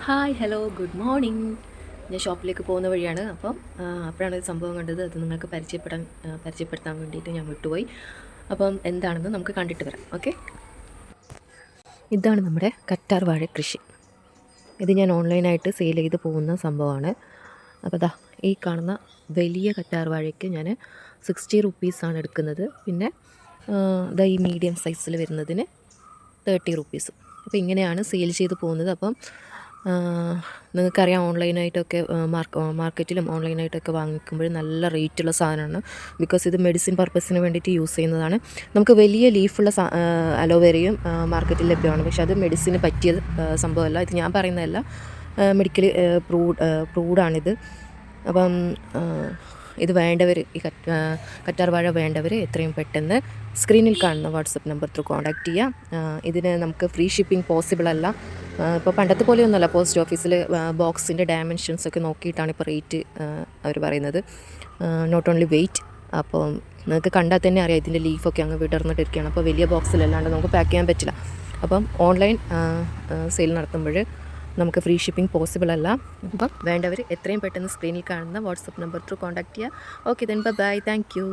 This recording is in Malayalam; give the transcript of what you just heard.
Hi hello good morning. ഞാൻ ഷോപ്പിലേക്ക് പോകുന്ന വഴിയാണ്. അപ്പോഴാണ് ഒരു സംഭവം കണ്ടത്. അത് നിങ്ങൾക്ക് പരിചയപ്പെടുത്താൻ വേണ്ടിയിട്ട് ഞാൻ വിട്ടുപോയി. എന്താണെന്ന് നമുക്ക് കണ്ടിട്ട് വരാം. ഓക്കെ, ഇതാണ് നമ്മുടെ കറ്റാർ വാഴ കൃഷി. ഇത് ഞാൻ ഓൺലൈനായിട്ട് സെയിൽ ചെയ്ത് പോകുന്ന സംഭവമാണ്. അപ്പോൾ ഈ കാണുന്ന വലിയ കറ്റാർ വാഴയ്ക്ക് ഞാൻ 60 റുപ്പീസാണ് എടുക്കുന്നത്. പിന്നെ ഈ മീഡിയം സൈസിൽ വരുന്നതിന് 30 റുപ്പീസും. അപ്പോൾ ഇങ്ങനെയാണ് സെയിൽ ചെയ്ത് പോകുന്നത്. നിങ്ങൾക്കറിയാം, ഓൺലൈനായിട്ടൊക്കെ മാർക്കറ്റിലും ഓൺലൈനായിട്ടൊക്കെ വാങ്ങിക്കുമ്പോൾ നല്ല റേറ്റുള്ള സാധനമാണ്. ബിക്കോസ് ഇത് മെഡിസിൻ പർപ്പസിന് വേണ്ടിയിട്ട് യൂസ് ചെയ്യുന്നതാണ്. നമുക്ക് വലിയ ലീഫുള്ള അലോവേരയും മാർക്കറ്റിൽ ലഭ്യമാണ്. പക്ഷെ അത് മെഡിസിന് പറ്റിയ സംഭവമല്ല. ഇത് ഞാൻ പറയുന്നതല്ല, മെഡിക്കലി പ്രൂവ്ഡാണിത്. ഇത് വേണ്ടവർ, ഈ കറ്റാർ വാഴ വേണ്ടവർ എത്രയും പെട്ടെന്ന് സ്ക്രീനിൽ കാണുന്ന വാട്സപ്പ് നമ്പർ ത്രൂ കോൺടാക്റ്റ് ചെയ്യാം. ഇതിന് നമുക്ക് ഫ്രീ ഷിപ്പിംഗ് പോസിബിൾ അല്ല. ഇപ്പോൾ പണ്ടത്തെ പോലെയൊന്നുമല്ല. പോസ്റ്റ് ഓഫീസിൽ ബോക്സിൻ്റെ ഡയമെൻഷൻസൊക്കെ നോക്കിയിട്ടാണ് ഇപ്പോൾ റേറ്റ് അവർ പറയുന്നത്. Note only weight. അപ്പോൾ നിങ്ങൾക്ക് കണ്ടാൽ തന്നെ അറിയാം, ഇതിൻ്റെ ലീഫൊക്കെ അങ്ങ് വിടർന്നിട്ടിരിക്കുകയാണ്. അപ്പോൾ വലിയ ബോക്സിലല്ലാണ്ട് നമുക്ക് പാക്ക് ചെയ്യാൻ പറ്റില്ല. ഓൺലൈൻ സെയിൽ നടത്തുമ്പോൾ നമുക്ക് ഫ്രീ ഷിപ്പിംഗ് പോസിബിൾ അല്ല. വേണ്ടവർ എത്രയും പെട്ടെന്ന് സ്ക്രീനിൽ കാണുന്ന വാട്സപ്പ് നമ്പർ ത്രൂ കോൺടാക്റ്റ് ചെയ്യുക. Okay, then bye, thank you.